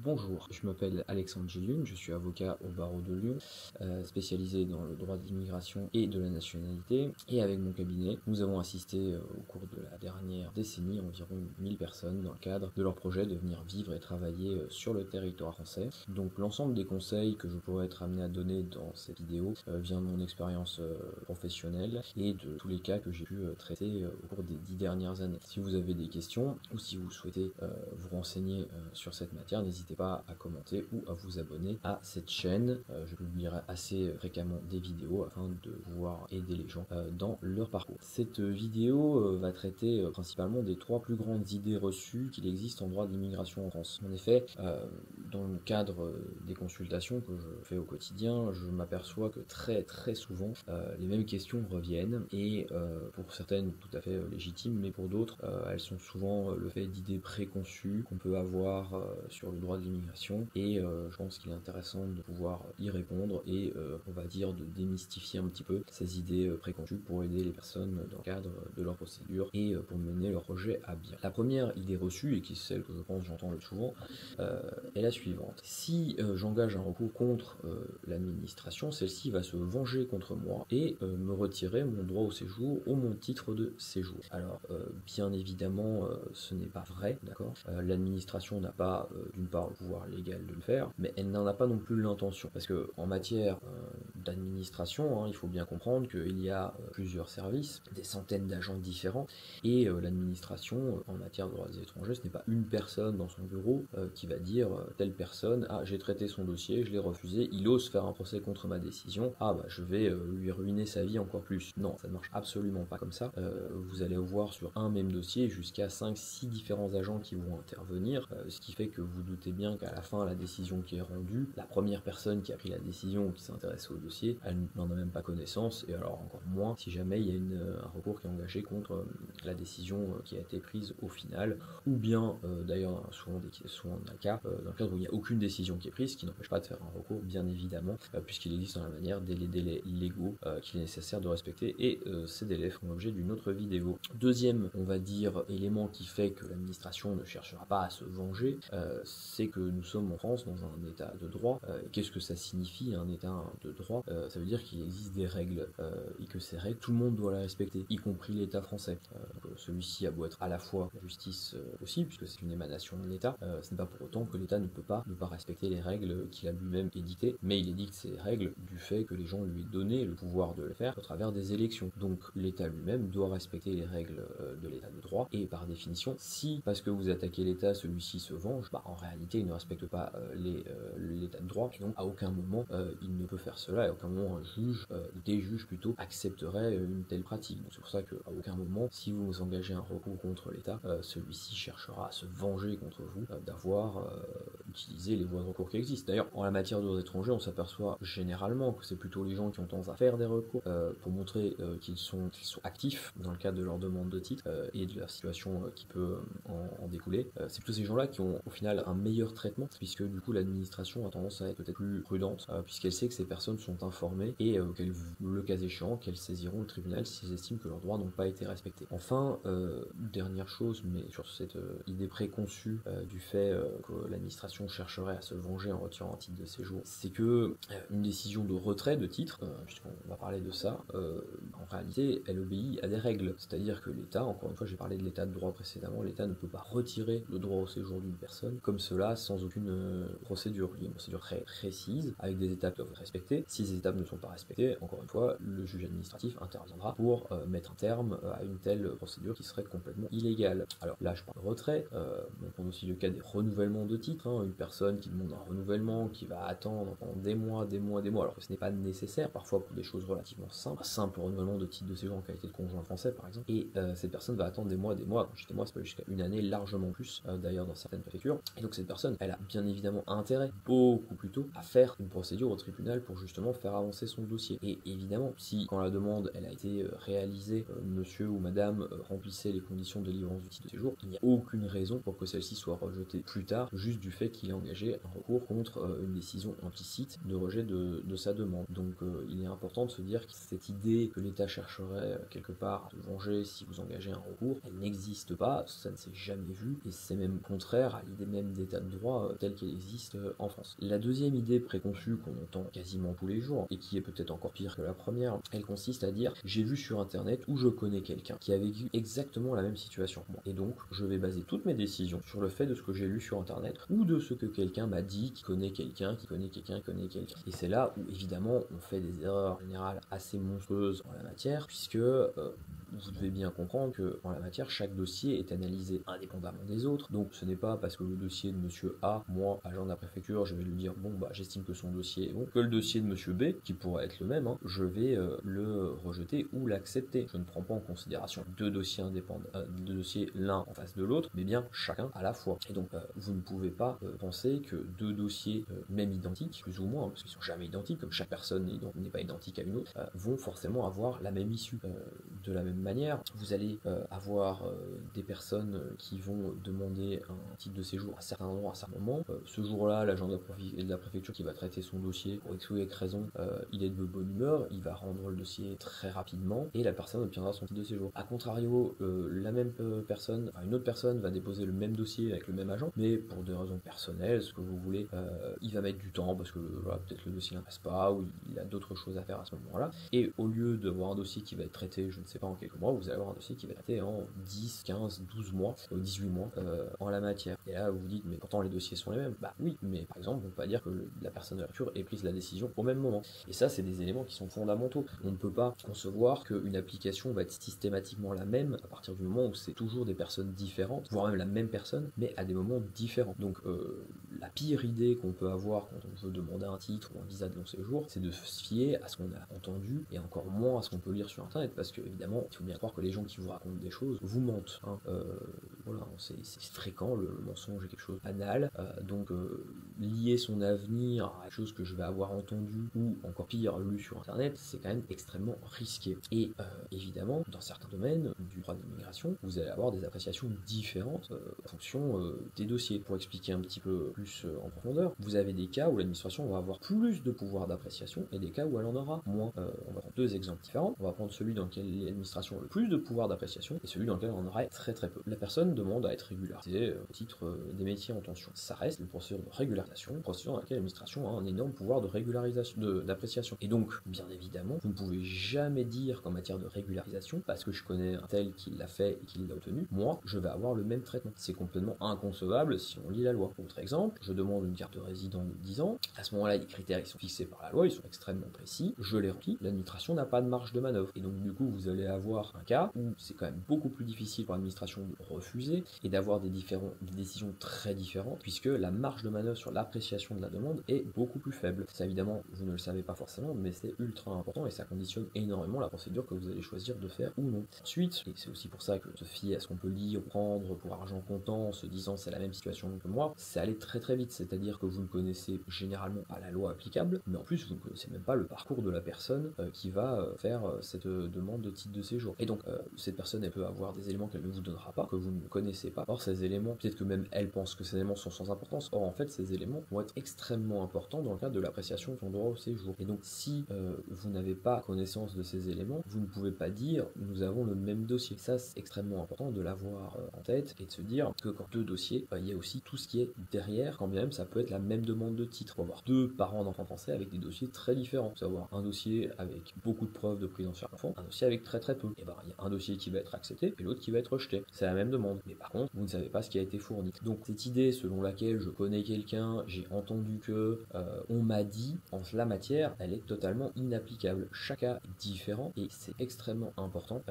Bonjour, je m'appelle Alexandre Gilliune, je suis avocat au barreau de Lyon, spécialisé dans le droit de l'immigration et de la nationalité. Et avec mon cabinet, nous avons assisté au cours de la dernière décennie environ 1000 personnes dans le cadre de leur projet de venir vivre et travailler sur le territoire français. Donc l'ensemble des conseils que je pourrais être amené à donner dans cette vidéo vient de mon expérience professionnelle et de tous les cas que j'ai pu traiter au cours des 10 dernières années. Si vous avez des questions ou si vous souhaitez vous renseigner sur cette matière, n'hésitez pas à commenter ou à vous abonner à cette chaîne. Je publierai assez fréquemment des vidéos afin de pouvoir aider les gens dans leur parcours. Cette vidéo va traiter principalement des 3 plus grandes idées reçues qu'il existe en droit de l'immigration en France. En effet, dans le cadre des consultations que je fais au quotidien, je m'aperçois que très souvent les mêmes questions reviennent et pour certaines tout à fait légitimes, mais pour d'autres elles sont souvent le fait d'idées préconçues qu'on peut avoir sur le droit de l'immigration et je pense qu'il est intéressant de pouvoir y répondre et on va dire de démystifier un petit peu ces idées préconçues pour aider les personnes dans le cadre de leur procédure et pour mener leur projet à bien. La première idée reçue, et qui est celle que je pense j'entends le plus souvent, est la suivante. Si j'engage un recours contre l'administration, celle-ci va se venger contre moi et me retirer mon droit au séjour ou mon titre de séjour. Alors bien évidemment ce n'est pas vrai, d'accord. L'administration n'a pas d'une part le pouvoir légal de le faire, mais elle n'en a pas non plus l'intention, parce que en matière d'administration, il faut bien comprendre qu'il y a plusieurs services, des centaines d'agents différents, et l'administration en matière de droits des étrangers, ce n'est pas une personne dans son bureau qui va dire telle personne, ah j'ai traité son dossier, je l'ai refusé, il ose faire un procès contre ma décision, ah bah je vais lui ruiner sa vie encore plus. Non, ça ne marche absolument pas comme ça. Vous allez voir sur un même dossier jusqu'à 5-6 différents agents qui vont intervenir, ce qui fait que vous doutez bien qu'à la fin, la décision qui est rendue, la première personne qui a pris la décision ou qui s'intéresse au dossier, elle n'en a même pas connaissance, et alors encore moins si jamais il y a un recours qui est engagé contre la décision qui a été prise au final, ou bien d'ailleurs souvent dans le cas dans le cadre où il n'y a aucune décision qui est prise, ce qui n'empêche pas de faire un recours bien évidemment, puisqu'il existe dans la manière des délais légaux qu'il est nécessaire de respecter, et ces délais font l'objet d'une autre vidéo. Deuxième, on va dire, élément qui fait que l'administration ne cherchera pas à se venger, c'est que nous sommes en France dans un état de droit. Qu'est-ce que ça signifie un état de droit? Ça veut dire qu'il existe des règles et que ces règles, tout le monde doit les respecter, y compris l'État français. Celui-ci a beau être à la fois la justice aussi, puisque c'est une émanation de l'État, ce n'est pas pour autant que l'État ne peut pas respecter les règles qu'il a lui-même éditées, mais il édicte ces règles du fait que les gens lui aient donné le pouvoir de le faire au travers des élections. Donc l'État lui-même doit respecter les règles de l'État de droit, et par définition, si parce que vous attaquez l'État, celui-ci se venge, bah en réalité il ne respecte pas l'État de droit, et donc à aucun moment il ne peut faire cela, et à aucun moment un juge, des juges plutôt, accepteraient une telle pratique. Donc c'est pour ça qu'à aucun moment, si vous engagez un recours contre l'État, celui-ci cherchera à se venger contre vous d'avoir utilisé les voies de recours qui existent. D'ailleurs, en la matière de droits étrangers, on s'aperçoit généralement que c'est plutôt les gens qui ont tendance à faire des recours pour montrer qu'ils sont actifs dans le cadre de leur demande de titre et de la situation qui peut en découler. C'est plutôt ces gens-là qui ont au final un meilleur traitement, puisque du coup l'administration a tendance à être peut-être plus prudente, puisqu'elle sait que ces personnes sont informées et qu'elles, le cas échéant, qu'elles saisiront le tribunal s'ils estiment que leurs droits n'ont pas été respectés. Enfin, dernière chose, mais sur cette idée préconçue du fait que l'administration chercherait à se venger en retirant un titre de séjour, c'est que une décision de retrait de titre, puisqu'on va parler de ça, en réalité elle obéit à des règles, c'est-à-dire que l'État, encore une fois j'ai parlé de l'État de droit précédemment, l'État ne peut pas retirer le droit au séjour d'une personne comme cela sans aucune procédure. Il y a une procédure très précise avec des étapes qui doivent être respectées. Si ces étapes ne sont pas respectées, encore une fois le juge administratif interviendra pour mettre un terme à une telle procédure qui serait complètement illégale. Alors là je parle de retrait, on prend aussi le cas des renouvellements de titres, une personne qui demande un renouvellement, qui va attendre pendant des mois, alors que ce n'est pas nécessaire, parfois pour des choses relativement simples, un simple renouvellement de titre de séjour en qualité de conjoint français par exemple, et cette personne va attendre des mois, quand je dis des mois, c'est pas jusqu'à une année, largement plus d'ailleurs dans certaines préfectures, et donc cette personne, elle a bien évidemment intérêt, beaucoup plus tôt, à faire une procédure au tribunal pour justement faire avancer son dossier. Et évidemment, si quand la demande elle a été réalisée, monsieur ou madame remplissait les conditions de délivrance du titre de séjour, il n'y a aucune raison pour que celle-ci soit rejetée plus tard, juste du fait qu'il ait engagé un recours contre une décision implicite de rejet de sa demande. Donc il est important de se dire que cette idée que l'État l'État chercherait quelque part à se venger si vous engagez un recours, elle n'existe pas, ça ne s'est jamais vu, et c'est même contraire à l'idée même d'état de droit telle qu'elle existe en France. La deuxième idée préconçue qu'on entend quasiment tous les jours, et qui est peut-être encore pire que la première, elle consiste à dire j'ai vu sur internet ou je connais quelqu'un qui a vécu exactement la même situation que moi. Et donc je vais baser toutes mes décisions sur le fait de ce que j'ai lu sur internet ou de ce que quelqu'un m'a dit, qui connaît quelqu'un, qui connaît quelqu'un, qui connaît quelqu'un. Et c'est là où évidemment on fait des erreurs générales assez monstrueuses en la matière, puisque vous devez bien comprendre que en la matière, chaque dossier est analysé indépendamment des autres. Donc ce n'est pas parce que le dossier de monsieur A, moi, agent de la préfecture, je vais lui dire bon bah j'estime que son dossier est bon, que le dossier de monsieur B, qui pourrait être le même, je vais le rejeter ou l'accepter. Je ne prends pas en considération deux dossiers indépendants, deux dossiers l'un en face de l'autre, mais bien chacun à la fois. Et donc vous ne pouvez pas penser que deux dossiers même identiques, plus ou moins, parce qu'ils sont jamais identiques, comme chaque personne n'est pas identique à une autre, vont forcément avoir la même issue. De la même manière, vous allez avoir des personnes qui vont demander un titre de séjour à certains endroits, à certains moments. Ce jour-là, l'agent de la préfecture qui va traiter son dossier, pour X ou Y raison, il est de bonne humeur, il va rendre le dossier très rapidement et la personne obtiendra son titre de séjour. A contrario, la même personne, une autre personne va déposer le même dossier avec le même agent, mais pour des raisons personnelles, ce que vous voulez, il va mettre du temps parce que voilà, peut-être le dossier n'intéresse pas ou il a d'autres choses à faire à ce moment-là. Et au lieu d'avoir un dossier qui va être traité, je ne sais pas, en quelques mois, vous allez avoir un dossier qui va être traité en 10, 15, 12 mois, 18 mois en la matière. Et là, vous vous dites, mais pourtant les dossiers sont les mêmes. Bah oui, mais par exemple, on ne peut pas dire que la personne de la lecture ait pris la décision au même moment. Et ça, c'est des éléments qui sont fondamentaux. On ne peut pas concevoir qu'une application va être systématiquement la même à partir du moment où c'est toujours des personnes différentes, voire même la même personne, mais à des moments différents. Donc, la pire idée qu'on peut avoir quand on veut demander un titre ou un visa de long séjour, c'est de se fier à ce qu'on a entendu et encore moins à ce qu'on peut lire sur internet, parce que évidemment, il faut bien croire que les gens qui vous racontent des choses vous mentent. Voilà, c'est fréquent, le mensonge est quelque chose de banal, donc lier son avenir à quelque chose que je vais avoir entendu ou encore pire lu sur internet, c'est quand même extrêmement risqué. Et évidemment, dans certains domaines du droit de l'immigration, vous allez avoir des appréciations différentes en fonction des dossiers. Pour expliquer un petit peu plus en profondeur, vous avez des cas où l'administration va avoir plus de pouvoir d'appréciation et des cas où elle en aura moins. On va prendre deux exemples différents. On va prendre celui dans lequel l'administration a le plus de pouvoir d'appréciation et celui dans lequel on en aurait très très peu. La personne demande à être régularisée au titre des métiers en tension. Ça reste une procédure de régularisation, une procédure dans laquelle l'administration a un énorme pouvoir de régularisation, d'appréciation. Et donc, bien évidemment, vous ne pouvez jamais dire qu'en matière de régularisation, parce que je connais un tel qui l'a fait et qui l'a obtenu, moi, je vais avoir le même traitement. C'est complètement inconcevable si on lit la loi. Autre exemple, je demande une carte de résident de 10 ans. À ce moment-là, les critères ils sont fixés par la loi, ils sont extrêmement précis. Je les remplis. L'administration n'a pas de marge de manœuvre. Et donc, du coup, vous allez avoir un cas où c'est quand même beaucoup plus difficile pour l'administration de refuser et d'avoir des décisions très différentes, puisque la marge de manœuvre sur l'appréciation de la demande est beaucoup plus faible. Ça, évidemment, vous ne le savez pas forcément, mais c'est ultra important et ça conditionne énormément la procédure que vous allez choisir de faire ou non. Ensuite, et c'est aussi pour ça que se fier à ce qu'on peut lire, prendre pour argent comptant, en se disant c'est la même situation que moi, c'est aller très très vite. C'est-à-dire que vous ne connaissez généralement pas la loi applicable, mais en plus vous ne connaissez même pas le parcours de la personne qui va faire cette demande de titre de séjour. Et donc cette personne, elle peut avoir des éléments qu'elle ne vous donnera pas, que vous ne connaissez pas. Or ces éléments, peut-être que même elle pense que ces éléments sont sans importance. Or en fait ces éléments vont être extrêmement importants dans le cadre de l'appréciation de son droit au séjour. Et donc si vous n'avez pas connaissance de ces éléments, vous ne pouvez pas dire nous avons le même dossier. Ça c'est extrêmement important de l'avoir en tête et de se dire que quand deux dossiers, il y a aussi tout ce qui est derrière, quand bien même ça peut être la même demande de titre. On va avoir deux parents d'enfants français avec des dossiers très différents. On va avoir un dossier avec beaucoup de preuves de prise en charge d'enfants, un dossier avec très très peu. Et il y a un dossier qui va être accepté et l'autre qui va être rejeté. C'est la même demande. Mais par contre, vous ne savez pas ce qui a été fourni. Donc cette idée selon laquelle je connais quelqu'un, j'ai entendu que, on m'a dit, en la matière, elle est totalement inapplicable. Chaque cas est différent et c'est extrêmement important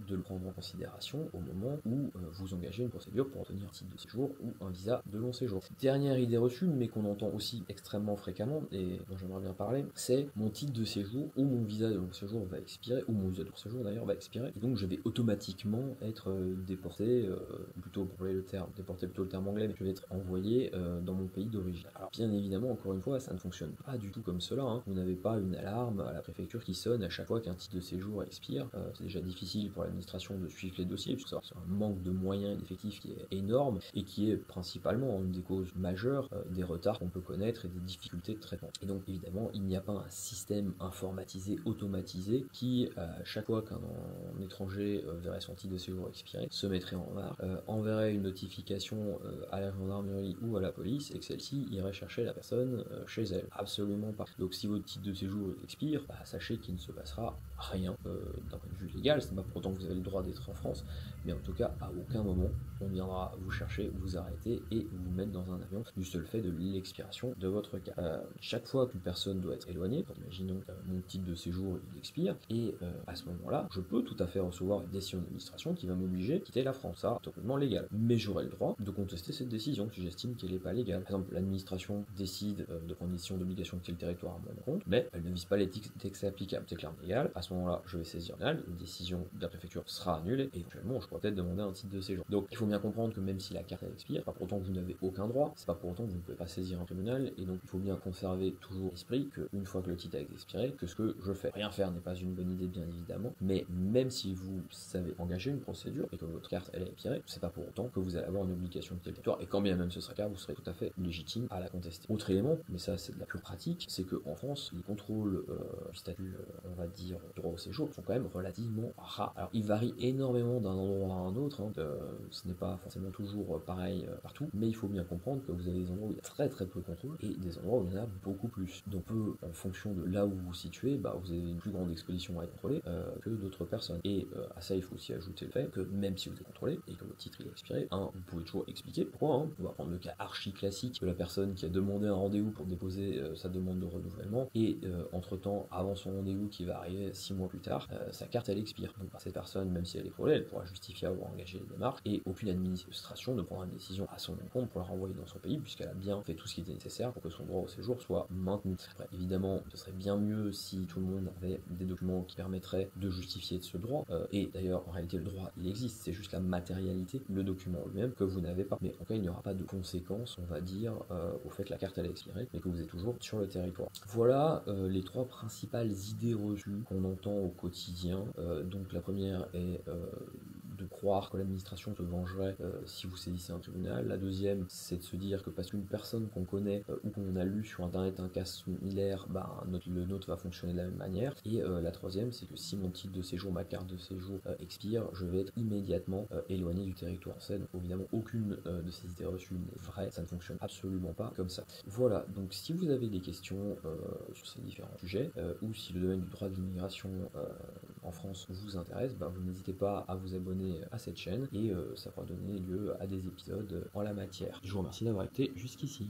de le prendre en considération au moment où vous engagez une procédure pour obtenir un titre de séjour ou un visa de long séjour. Dernière idée reçue, mais qu'on entend aussi extrêmement fréquemment et dont j'aimerais bien parler, c'est mon titre de séjour ou mon visa de long séjour va expirer, ou mon visa de long séjour d'ailleurs va expirer, et donc je vais automatiquement être déporté plutôt pour le terme, déporté plutôt le terme anglais, mais je vais être envoyé dans mon pays d'origine. Alors bien évidemment, encore une fois, ça ne fonctionne pas du tout comme cela, hein. Vous n'avez pas une alarme à la préfecture qui sonne à chaque fois qu'un titre de séjour expire. C'est déjà difficile pour l'administration de suivre les dossiers, puisque c'est un manque de moyens et d'effectifs qui est énorme et qui est principalement une des causes majeures des retards qu'on peut connaître et des difficultés de traitement. Et donc évidemment, il n'y a pas un système informatisé, automatisé, qui chaque fois qu'un étranger verrait son titre de séjour expiré, se mettrait en marche, enverrait une notification à la gendarmerie ou à la police et que celle-ci irait chercher la personne chez elle. Absolument pas. Donc si votre titre de séjour expire, sachez qu'il ne se passera rien d'un point de vue légal. C'est pas pour autant que vous avez le droit d'être en France, mais en tout cas à aucun moment on viendra vous chercher, vous arrêter et vous mettre dans un avion du seul fait de l'expiration de votre cas. Chaque fois qu'une personne doit être éloignée, imaginons mon titre de séjour il expire, et à ce moment-là, je peux tout à fait recevoir une décision d'administration qui va m'obliger à quitter la France. Ça, totalement légal. Mais j'aurai le droit de contester cette décision si j'estime qu'elle n'est pas légale. Par exemple, l'administration décide de prendre une décision d'obligation de quitter le territoire à mon compte, mais elle ne vise pas les textes applicables. C'est clairement légal. À ce moment-là, je vais saisir l'AL, une décision de la préfecture sera annulée et éventuellement, je pourrais peut-être demander un titre de séjour. Donc, il faut bien comprendre que même si la carte elle expire, pas pour autant que vous n'avez aucun droit, c'est pas pour autant que vous ne pouvez pas saisir un tribunal, et donc il faut bien conserver toujours l'esprit qu'une fois que le titre a expiré, que ce que je fais. Rien faire n'est pas une bonne idée, bien évidemment, mais même si vous savez engager une procédure et que votre carte elle est expirée, c'est pas pour autant que vous allez avoir une obligation de quitter le territoire, et quand bien même ce sera le cas, vous serez tout à fait légitime à la contester. Autre élément, mais ça c'est de la pure pratique, c'est qu'en France, les contrôles du statut, on va dire, droit au séjour, sont quand même relativement rares. Alors ils varient énormément d'un endroit à un autre, hein, ce n'est pas forcément toujours pareil partout, mais il faut bien comprendre que vous avez des endroits où il y a très très peu de contrôle et des endroits où il y en a beaucoup plus. Donc en fonction de là où vous vous situez, vous avez une plus grande exposition à être contrôlé que d'autres personnes. Et à ça, il faut aussi ajouter le fait que même si vous êtes contrôlé et que votre titre est expiré, vous pouvez toujours expliquer pourquoi. On va prendre le cas archi classique de la personne qui a demandé un rendez-vous pour déposer sa demande de renouvellement et entre-temps, avant son rendez-vous qui va arriver 6 mois plus tard, sa carte elle expire. Donc cette personne, même si elle est contrôlée, elle pourra justifier avoir engagé les démarches et aucune administration ne prendra une décision à son compte pour la renvoyer dans son pays puisqu'elle a bien fait tout ce qui était nécessaire pour que son droit au séjour soit maintenu. Après, évidemment, ce serait bien mieux si tout le monde avait des documents qui permettraient de justifier de ce droit. Et d'ailleurs, en réalité, le droit, il existe. C'est juste la matérialité, le document lui-même, que vous n'avez pas. Mais en tout cas, il n'y aura pas de conséquences, on va dire, au fait que la carte elle est expirée, mais que vous êtes toujours sur le territoire. Voilà les trois principales idées reçues qu'on entend au quotidien. Donc la première est de croire que l'administration se vengerait si vous saisissez un tribunal. La deuxième, c'est de se dire que parce qu'une personne qu'on connaît ou qu'on a lu sur internet un cas similaire, le nôtre va fonctionner de la même manière. Et la troisième, c'est que si mon titre de séjour, ma carte de séjour expire, je vais être immédiatement éloigné du territoire français. Donc évidemment, aucune de ces idées reçues n'est vraie. Ça ne fonctionne absolument pas comme ça. Voilà, donc si vous avez des questions sur ces différents sujets, ou si le domaine du droit de l'immigration en France vous intéresse, vous n'hésitez pas à vous abonner à cette chaîne et ça pourra donner lieu à des épisodes en la matière. Je vous remercie d'avoir été jusqu'ici.